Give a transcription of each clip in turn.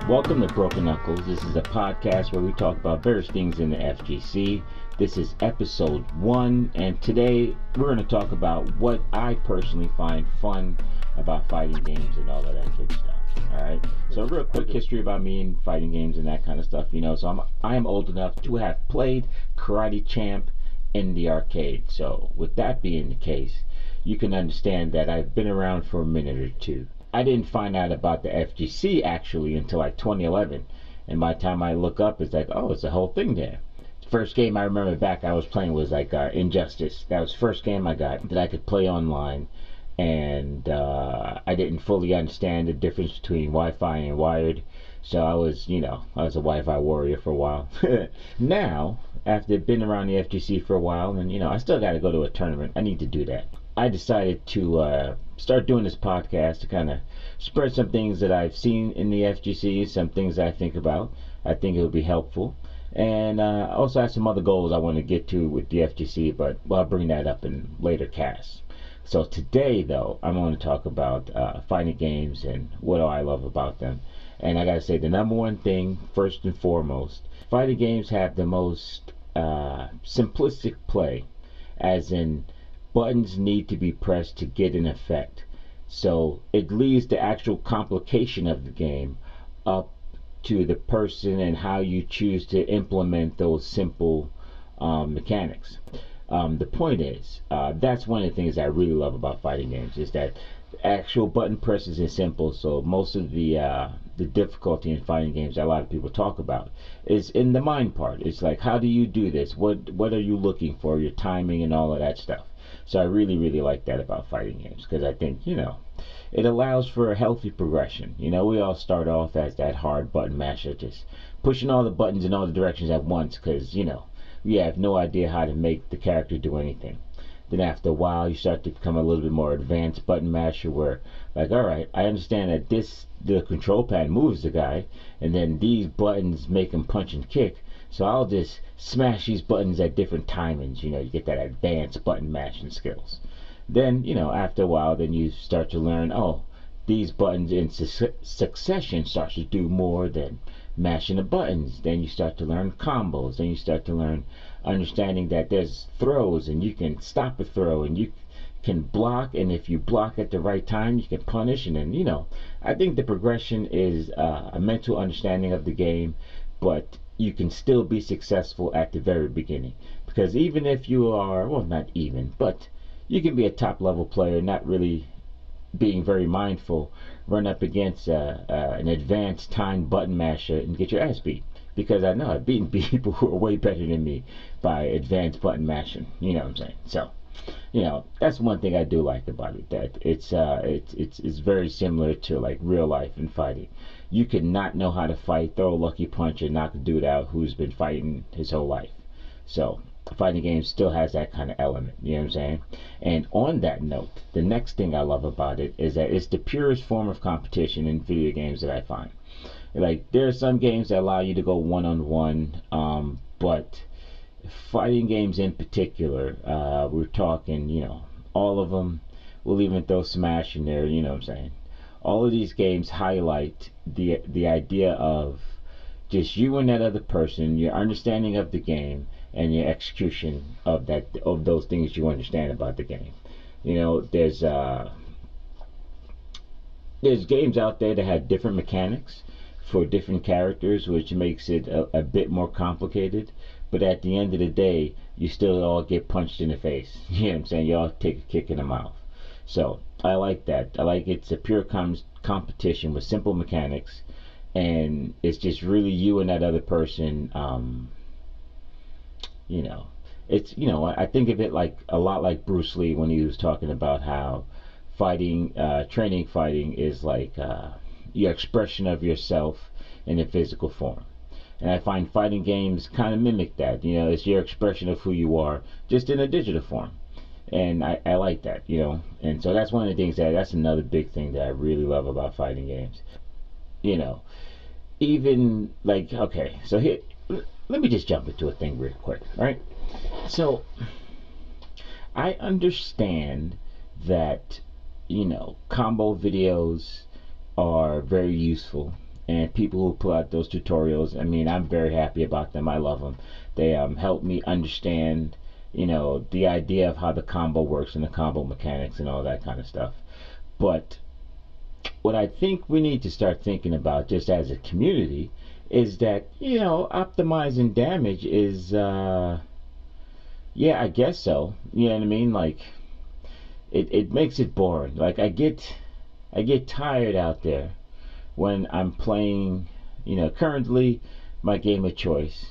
Welcome to Broken Knucklez. This is a podcast where we talk about various things in the FGC. This is episode 1, and today we're going to talk about what I personally find fun about fighting games and all of that good stuff. Alright, so a real quick history about me and fighting games and that kind of stuff, So I am old enough to have played Karate Champ in the arcade. So with that being the case, you can understand that I've been around for a minute or two. I didn't find out about the FGC actually until like 2011, and by the time I look up, it's like, oh, it's a whole thing there. The first game I remember back I was playing was like Injustice. That was the first game I got that I could play online, and I didn't fully understand the difference between Wi-Fi and wired, so I was a Wi-Fi warrior for a while. Now, after being around the FGC for a while, and I still got to go to a tournament, I need to do that. I decided to start doing this podcast to kind of spread some things that I've seen in the FGC, some things I think about. I think it would be helpful. And I also have some other goals I want to get to with the FGC, but I'll bring that up in later casts. So today, though, I'm going to talk about fighting games and what do I love about them. And I got to say, the number one thing, first and foremost, fighting games have the most simplistic play, as in buttons need to be pressed to get an effect. So it leaves the actual complication of the game up to the person and how you choose to implement those simple mechanics. The point is, that's one of the things I really love about fighting games, is that the actual button presses is simple. So most of the difficulty in fighting games that a lot of people talk about is in the mind part. It's like, how do you do this? What are you looking for? Your timing and all of that stuff. So I really, really like that about fighting games, because I think, it allows for a healthy progression. We all start off as that hard button masher, just pushing all the buttons in all the directions at once, because, we have no idea how to make the character do anything. Then after a while, you start to become a little bit more advanced button masher, where, like, all right, I understand that the control pad moves the guy, and then these buttons make him punch and kick. So I'll just smash these buttons at different timings. You get that advanced button mashing skills. Then, after a while, then you start to learn, oh, these buttons in succession start to do more than mashing the buttons. Then you start to learn combos. Then you start to learn understanding that there's throws, and you can stop a throw, and you can block, and if you block at the right time, you can punish. And then, I think the progression is a mental understanding of the game, but you can still be successful at the very beginning. Because even if you are, well, not even, but you can be a top level player, not really being very mindful, run up against an advanced timed button masher and get your ass beat. Because I know I've beaten people who are way better than me by advanced button mashing. You know what I'm saying? So, that's one thing I do like about it, that it's very similar to like real life in fighting. You could not know how to fight, throw a lucky punch, and knock a dude out who's been fighting his whole life. So fighting games still has that kind of element, you know what I'm saying? And on that note, the next thing I love about it is that it's the purest form of competition in video games that I find. Like, there are some games that allow you to go one-on-one, but fighting games in particular, we're talking, all of them. We'll even throw Smash in there, you know what I'm saying? All of these games highlight the idea of just you and that other person, your understanding of the game, and your execution of those things you understand about the game. There's games out there that have different mechanics for different characters, which makes it a bit more complicated. But at the end of the day, you still all get punched in the face. You know what I'm saying? You all take a kick in the mouth. So I like that. I like it's a pure competition with simple mechanics, and it's just really you and that other person. It's I think of it like a lot like Bruce Lee when he was talking about how training fighting is like your expression of yourself in a physical form. And I find fighting games kind of mimic that. It's your expression of who you are, just in a digital form. And I like that, And so that's one of the things that's another big thing that I really love about fighting games. Even like, okay, so here, let me just jump into a thing real quick, right? So I understand that, combo videos are very useful and people who pull out those tutorials. I mean, I'm very happy about them. I love them. They help me understand, the idea of how the combo works and the combo mechanics and all that kind of stuff. But what I think we need to start thinking about, just as a community, is that optimizing damage is, yeah, I guess so. You know what I mean? Like, it makes it boring. Like, I get tired out there when I'm playing, currently my game of choice.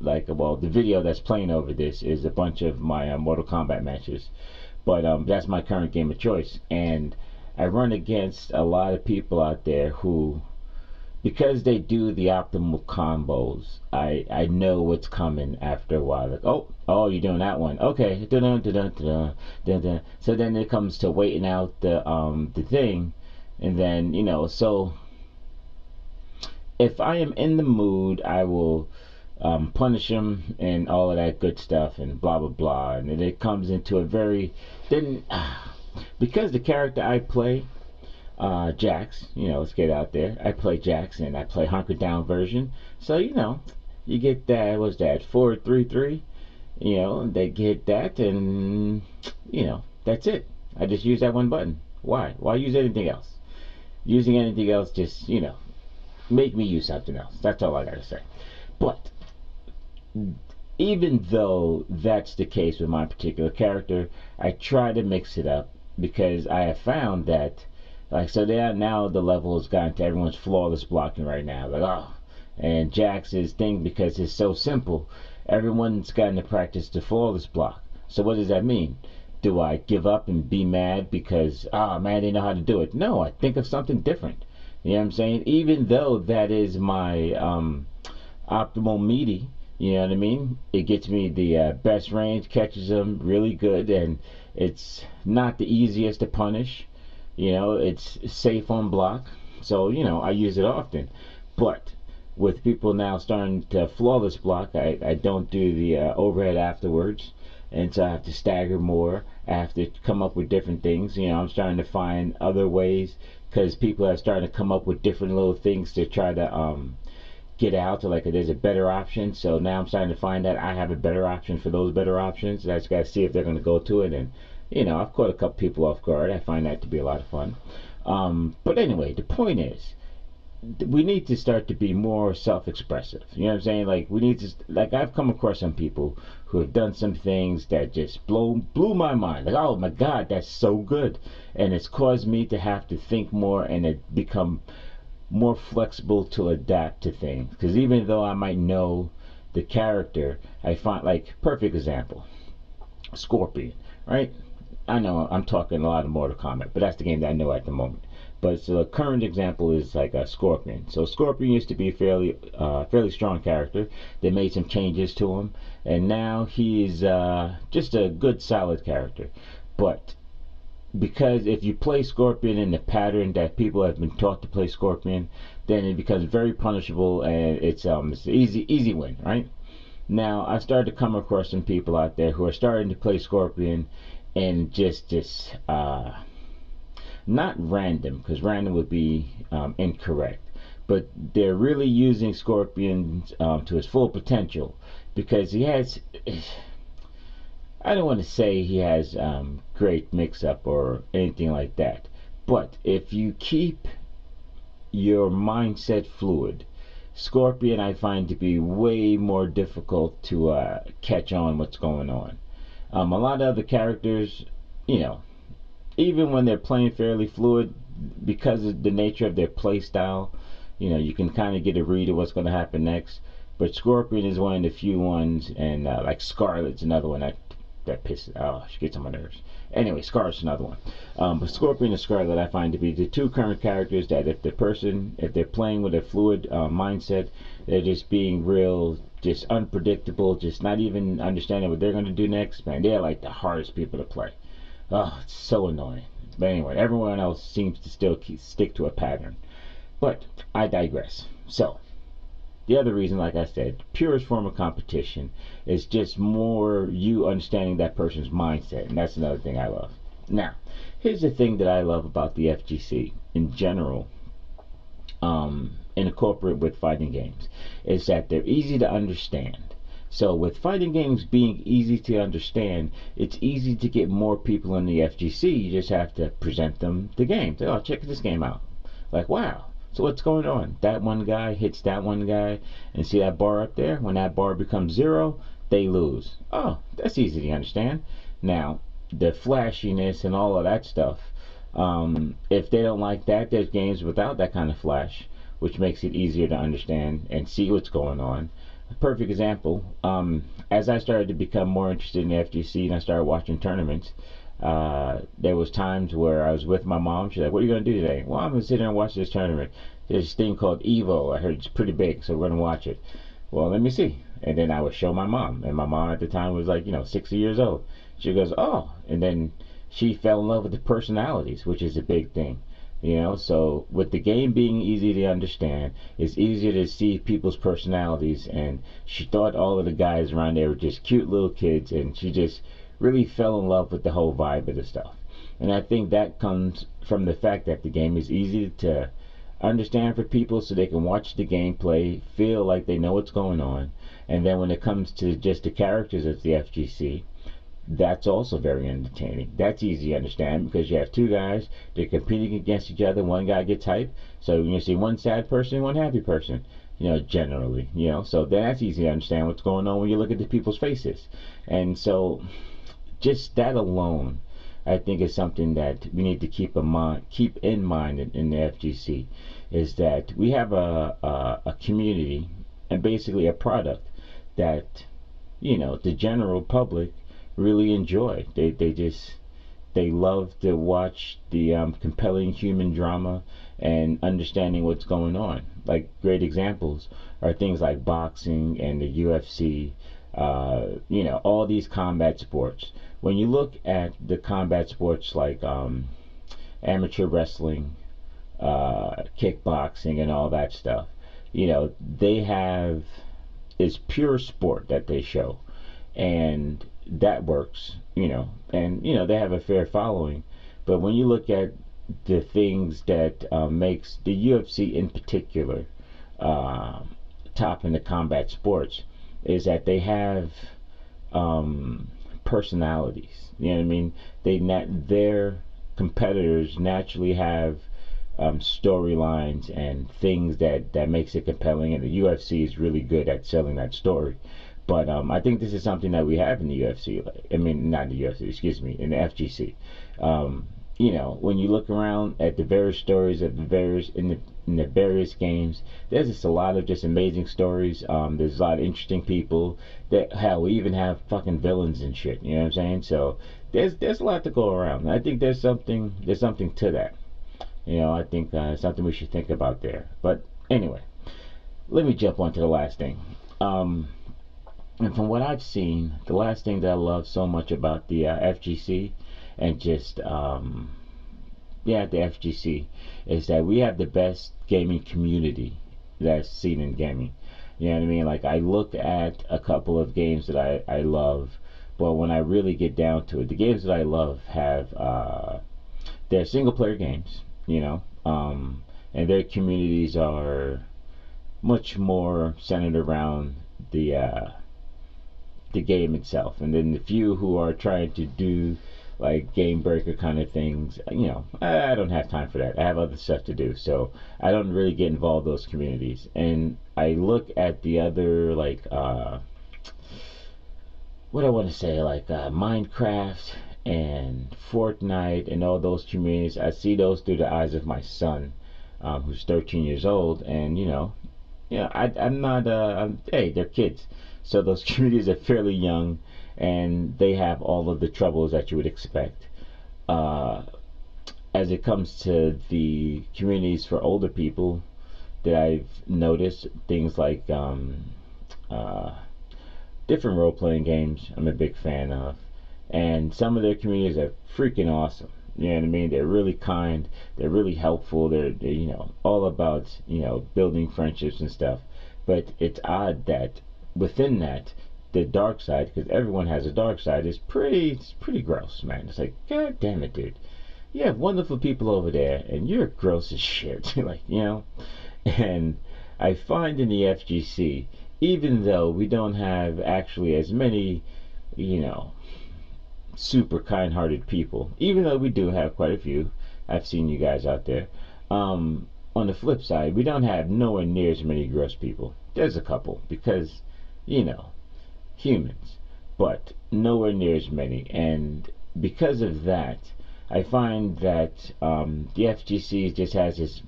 Like, well, the video that's playing over this is a bunch of my Mortal Kombat matches, but that's my current game of choice. And I run against a lot of people out there who, because they do the optimal combos, I know what's coming after a while. Like, oh, you're doing that one. Okay, dun dun dun dun dun dun. So then it comes to waiting out the thing, and then so if I am in the mood, I will punish him and all of that good stuff and blah blah blah, and then it comes into a very then because the character I play, Jax, let's get out there. I play Jax and I play Hunker Down version. So, you get that, what's that, 4-3-3? They get that and, that's it. I just use that one button. Why? Why use anything else? Using anything else just, make me use something else. That's all I gotta say. But, even though that's the case with my particular character, I try to mix it up because I have found that so now the level has gotten to everyone's flawless blocking right now. Like, and Jax's thing, because it's so simple, everyone's gotten to practice the flawless block. So what does that mean? Do I give up and be mad because, man, they know how to do it? No, I think of something different. You know what I'm saying? Even though that is my optimal meaty, you know what I mean? It gets me the best range, catches them really good, and it's not the easiest to punish. It's safe on block, so I use it often. But with people now starting to flawless block, I don't do the overhead afterwards, and so I have to stagger more. I have to come up with different things. I'm starting to find other ways because people are starting to come up with different little things to try to get out. So like, there's a better option. So now I'm starting to find that I have a better option for those better options. I just got to see if they're going to go to it, and I've caught a couple people off guard. I find that to be a lot of fun. But anyway, the point is, we need to start to be more self-expressive. You know what I'm saying? Like, we need to, like, I've come across some people who have done some things that just blew my mind. Like, oh my God, that's so good. And it's caused me to have to think more and it become more flexible to adapt to things. Because even though I might know the character, I find, like, perfect example, Scorpion, right? I know I'm talking a lot of Mortal Kombat, but that's the game that I know at the moment. But so the current example is like a Scorpion. So Scorpion used to be a fairly strong character. They made some changes to him, and now he's just a good, solid character. But because if you play Scorpion in the pattern that people have been taught to play Scorpion, then it becomes very punishable, and it's an easy win, right? Now I started to come across some people out there who are starting to play Scorpion and just not random, because random would be incorrect, but they're really using Scorpion to his full potential, because he has, I don't want to say he has great mix-up or anything like that, but if you keep your mindset fluid, Scorpion I find to be way more difficult to catch on what's going on. A lot of other characters, even when they're playing fairly fluid, because of the nature of their play style, you can kind of get a read of what's going to happen next. But Scorpion is one of the few ones, and like Scarlet's another one that pisses. Oh, she gets on my nerves. Anyway, Scarlet's another one. But Scorpion and Scarlet I find to be the two current characters that if they're playing with a fluid mindset, they're just being real, just unpredictable, just not even understanding what they're going to do next. Man, they're like the hardest people to play. Oh, it's so annoying. But anyway, everyone else seems to still stick to a pattern. But I digress. So, the other reason, like I said, purest form of competition is just more you understanding that person's mindset, and that's another thing I love. Now, here's the thing that I love about the FGC in general. incorporate with fighting games is that they're easy to understand. So with fighting games being easy to understand, it's easy to get more people in the FGC. You just have to present them the game. Say, oh, check this game out. Like, wow. So what's going on? That one guy hits that one guy, and see that bar up there? When that bar becomes 0, they lose. Oh, that's easy to understand. Now, the flashiness and all of that stuff, if they don't like that, there's games without that kind of flash, which makes it easier to understand and see what's going on. A perfect example, as I started to become more interested in the FGC and I started watching tournaments, there was times where I was with my mom. She's like, what are you going to do today? Well, I'm going to sit there and watch this tournament. There's this thing called Evo. I heard it's pretty big, so we're going to watch it. Well, let me see. And then I would show my mom. And my mom at the time was like, 60 years old. She goes, oh. And then she fell in love with the personalities, which is a big thing. So with the game being easy to understand, it's easier to see people's personalities. And she thought all of the guys around there were just cute little kids. And she just really fell in love with the whole vibe of the stuff. And I think that comes from the fact that the game is easy to understand for people so they can watch the gameplay, feel like they know what's going on. And then when it comes to just the characters of the FGC, that's also very entertaining. That's easy to understand because you have two guys, they're competing against each other. One guy gets hyped, so you see one sad person, one happy person, generally, so that's easy to understand what's going on when you look at the people's faces. And so just that alone, I think, is something that we need to keep in mind in the FGC, is that we have a community and basically a product that the general public really enjoy. They love to watch the compelling human drama and understanding what's going on. Like great examples are things like boxing and the UFC, all these combat sports. When you look at the combat sports like amateur wrestling, kickboxing, and all that stuff, they have is pure sport that they show, and that works, and they have a fair following. But when you look at the things that makes the UFC in particular top in the combat sports, is that they have personalities. You know what I mean? Their competitors naturally have storylines and things that makes it compelling, and the UFC is really good at selling that story. But I think this is something that we have in the UFC. I mean, not the UFC, excuse me, in the FGC. When you look around at the various stories of in the various games, there's just a lot of just amazing stories. There's a lot of interesting people. Hell, we even have fucking villains and shit. You know what I'm saying? So there's a lot to go around. I think there's something to that. I think something we should think about there. But anyway, let me jump on to the last thing. And from what I've seen, the last thing that I love so much about the FGC and just the FGC is that we have the best gaming community that's seen in gaming. You know what I mean? Like, I look at a couple of games that I love, but when I really get down to it, the games that I love have they're single player games, and their communities are much more centered around the game itself. And then the few who are trying to do like game breaker kind of things, I don't have time for that. I have other stuff to do, so I don't really get involved in those communities. And I look at the other, like what I want to say, like Minecraft and Fortnite and all those communities. I see those through the eyes of my son, who's 13 years old, and I'm not hey, they're kids, so those communities are fairly young, and they have all of the troubles that you would expect. As it comes to the communities for older people, that I've noticed things like different role-playing games I'm a big fan of, and some of their communities are freaking awesome. You know what I mean? They're really kind, they're really helpful, they're all about building friendships and stuff. But it's odd that within that, the dark side, because everyone has a dark side, is it's pretty gross, man. It's like, god damn it, dude, you have wonderful people over there and you're gross as shit. Like, And I find in the FGC, even though we don't have actually as many, you know, super kind-hearted people, even though we do have quite a few, I've seen you guys out there. On the flip side, we don't have nowhere near as many gross people. There's a couple because, you know, humans, but nowhere near as many. And because of that, I find that the FGC just has this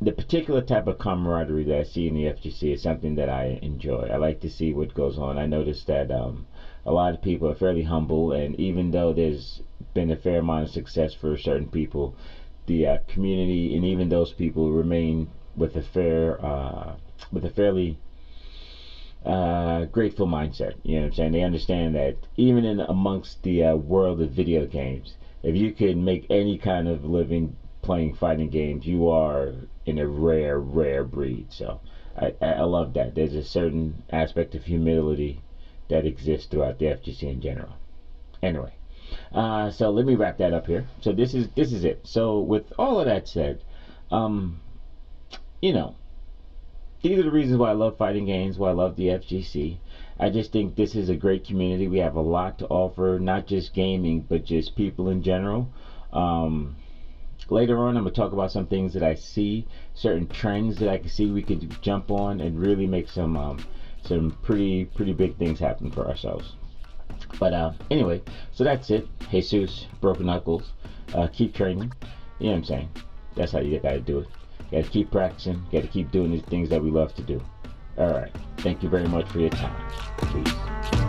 the particular type of camaraderie that I see in the FGC is something that I enjoy. I like to see what goes on. I noticed that a lot of people are fairly humble, and even though there's been a fair amount of success for certain people, the community and even those people remain with with a fairly grateful mindset. You know what I'm saying? They understand that even in amongst the world of video games, if you can make any kind of living playing fighting games, you are in a rare breed. So I love that. There's a certain aspect of humility that exists throughout the FGC in general. Anyway, so let me wrap that up here. So this is it. So with all of that said, you know, these are the reasons why I love fighting games, why I love the FGC. I just think this is a great community. We have a lot to offer, not just gaming, but just people in general. Later on, I'm going to talk about some things that I see, certain trends that I can see we could jump on and really make some pretty big things happen for ourselves. But anyway, so that's it. Jesus, Broken Knucklez. Keep training. You know what I'm saying? That's how you got to do it. Got to keep practicing. Got to keep doing the things that we love to do. All right. Thank you very much for your time. Peace.